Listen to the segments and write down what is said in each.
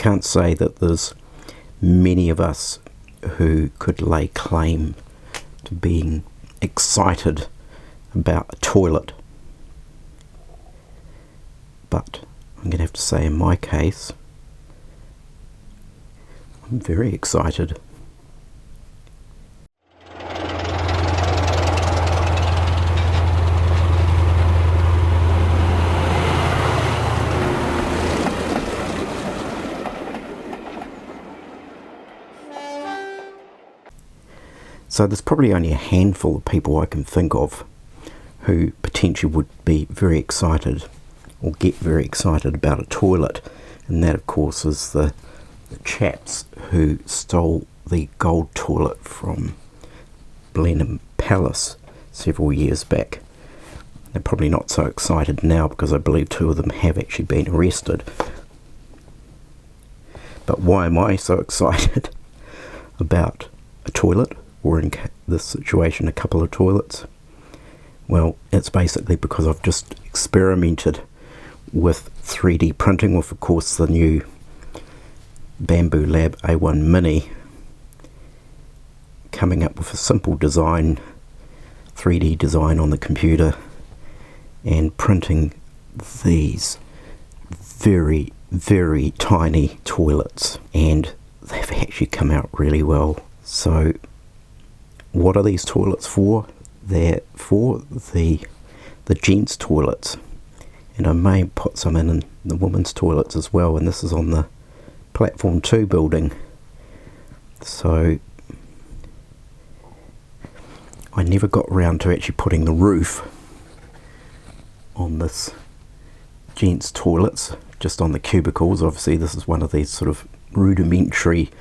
can't say that there's many of us who could lay claim to being excited about a toilet. But I'm going to have to say, in my case, I'm very excited. So there's probably only a handful of people I can think of who potentially would be very excited or get very excited about a toilet, and that of course is the chaps who stole the gold toilet from Blenheim Palace several years back. They're probably not so excited now because I believe 2 of them have actually been arrested. But why am I so excited about a toilet, or in this situation a couple of toilets? Well, it's basically because I've just experimented with 3D printing with, of course, the new Bambu Lab A1 Mini, coming up with a simple design, 3D design on the computer, and printing these very, very tiny toilets, and they've actually come out really well. So what are these toilets for? They're for the gents toilets, and I may put some in the women's toilets as well, and this is on the platform 2 building. So I never got around to actually putting the roof on this gents toilets, just on the cubicles. Obviously this is one of these sort of rudimentary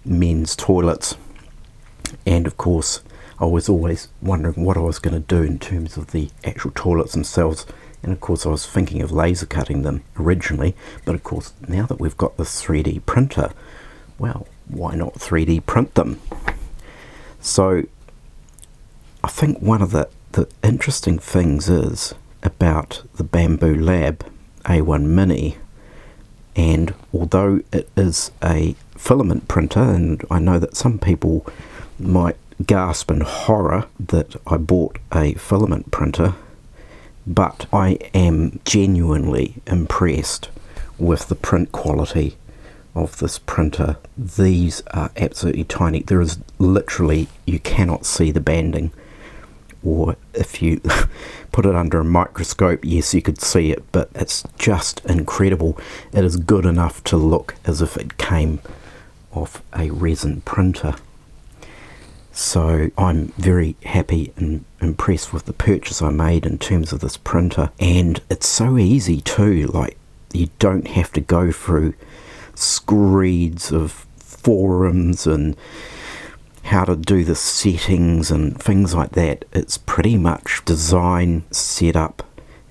men's toilets, and of course I was always wondering what I was going to do in terms of the actual toilets themselves, and of course I was thinking of laser cutting them originally, but of course now that we've got this 3D printer, well, why not 3D print them? So I think one of the interesting things is about the Bambu Lab A1 Mini, and although it is a filament printer, and I know that some people might gasp in horror that I bought a filament printer, but I am genuinely impressed with the print quality of this printer. These are absolutely tiny. There is literally, you cannot see the banding, or if you put it under a microscope, yes, you could see it, but it's just incredible. It is good enough to look as if it came off a resin printer. So I'm very happy and impressed with the purchase I made in terms of this printer, and it's so easy too. Like, you don't have to go through screeds of forums and how to do the settings and things like that. It's pretty much design, set up,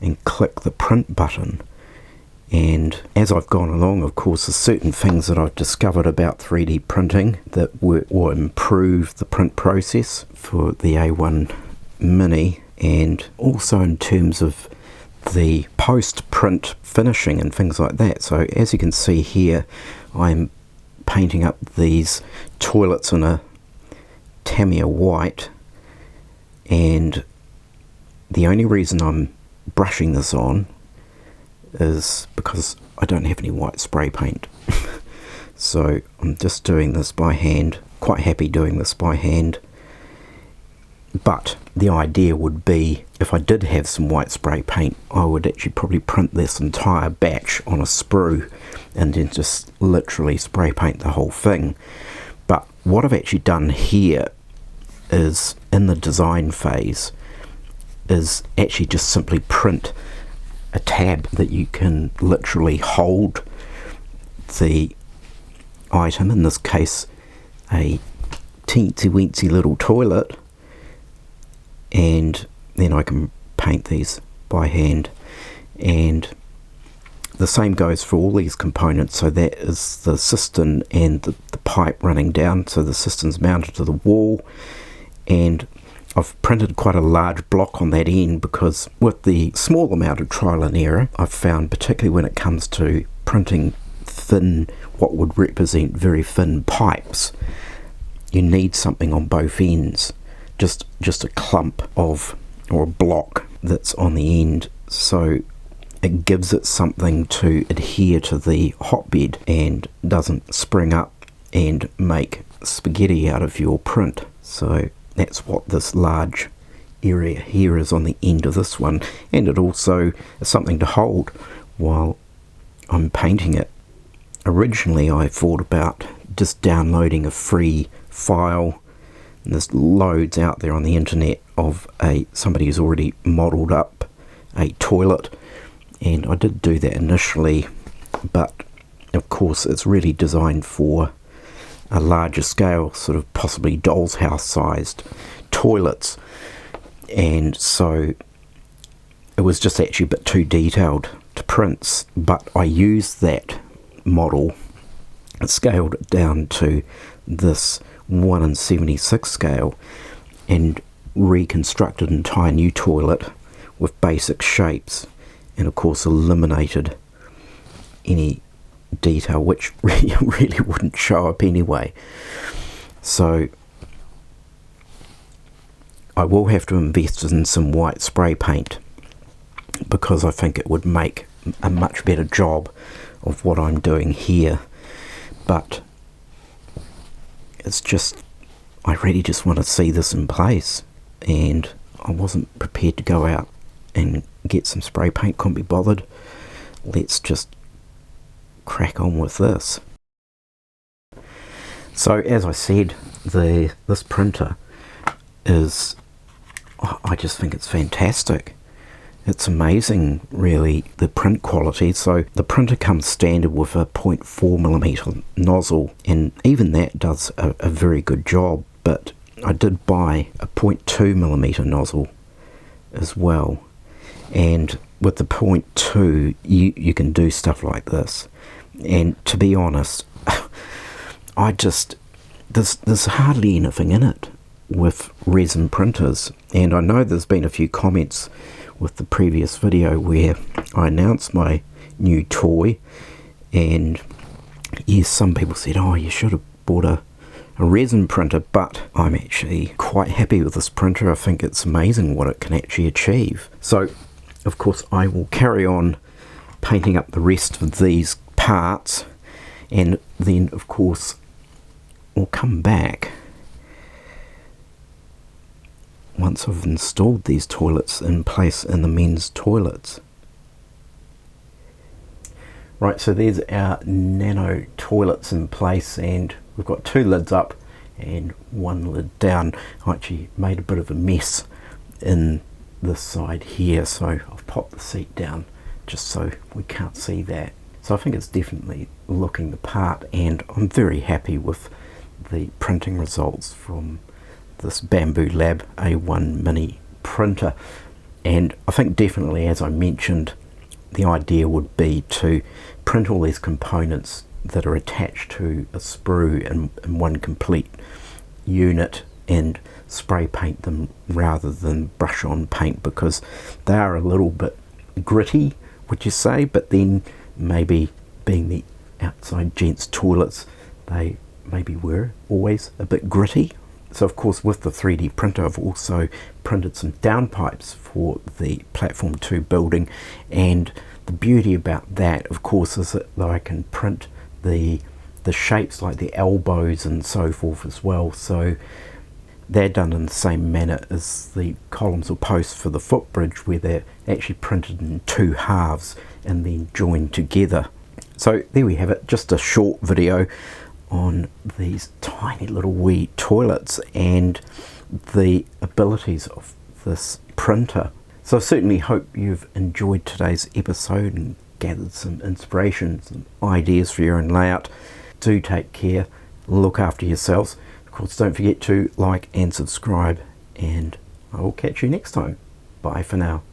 and click the print button. And as I've gone along, of course, there's certain things that I've discovered about 3D printing that will improve the print process for the A1 Mini, and also in terms of the post-print finishing and things like that. So as you can see here, I'm painting up these toilets in a Tamiya white, and the only reason I'm brushing this on is because I don't have any white spray paint. So I'm just doing this by hand, quite happy doing this by hand. But the idea would be, if I did have some white spray paint, I would actually probably print this entire batch on a sprue and then just literally spray paint the whole thing. But what I've actually done here is, in the design phase, is actually just simply print a tab that you can literally hold the item, in this case a teensy weensy little toilet, and then I can paint these by hand. And the same goes for all these components. So that is the cistern and the pipe running down, so the cistern's mounted to the wall, and I've printed quite a large block on that end because with the small amount of trial and error I've found, particularly when it comes to printing thin, what would represent very thin pipes, you need something on both ends, just a clump of, or a block that's on the end, so it gives it something to adhere to the hotbed and doesn't spring up and make spaghetti out of your print. So that's what this large area here is on the end of this one, and it also is something to hold while I'm painting it. Originally I thought about just downloading a free file, and there's loads out there on the internet of somebody who's already modelled up a toilet, and I did do that initially, but of course it's really designed for a larger scale, sort of possibly doll's house sized toilets, and so it was just actually a bit too detailed to print. But I used that model and scaled it down to this 1/76 scale and reconstructed an entire new toilet with basic shapes, and of course eliminated any detail which really wouldn't show up anyway. So I will have to invest in some white spray paint, because I think it would make a much better job of what I'm doing here. But it's just, I really just want to see this in place, and I wasn't prepared to go out and get some spray paint, couldn't be bothered. Let's just crack on with this. So as I said, this printer is, I just think it's fantastic. It's amazing really, the print quality. So the printer comes standard with a 0.4mm nozzle, and even that does a very good job, but I did buy a 0.2mm nozzle as well, and with the 0.2 you can do stuff like this. And to be honest, there's hardly anything in it with resin printers, and I know there's been a few comments with the previous video where I announced my new toy, and yes, some people said, oh, you should have bought a resin printer, but I'm actually quite happy with this printer. I think it's amazing what it can actually achieve. So of course I will carry on painting up the rest of these parts, and then of course we'll come back once I've installed these toilets in place in the men's toilets. Right, so there's our nano toilets in place, and we've got 2 lids up and 1 lid down. I actually made a bit of a mess in this side here, so I've popped the seat down just so we can't see that. So I think it's definitely looking the part, and I'm very happy with the printing results from this Bambu Lab A1 Mini printer. And I think definitely, as I mentioned, the idea would be to print all these components that are attached to a sprue in one complete unit and spray paint them rather than brush on paint, because they are a little bit gritty, would you say, but then maybe being the outside gents toilets, they maybe were always a bit gritty. So of course with the 3D printer I've also printed some downpipes for the platform 2 building, and the beauty about that of course is that I can print the shapes like the elbows and so forth as well. So they're done in the same manner as the columns or posts for the footbridge, where they're actually printed in 2 halves and then joined together. So there we have it, just a short video on these tiny little wee toilets and the abilities of this printer. So I certainly hope you've enjoyed today's episode and gathered some inspiration, some ideas for your own layout. Do take care, look after yourselves. Of course, don't forget to like and subscribe, and I will catch you next time. Bye for now.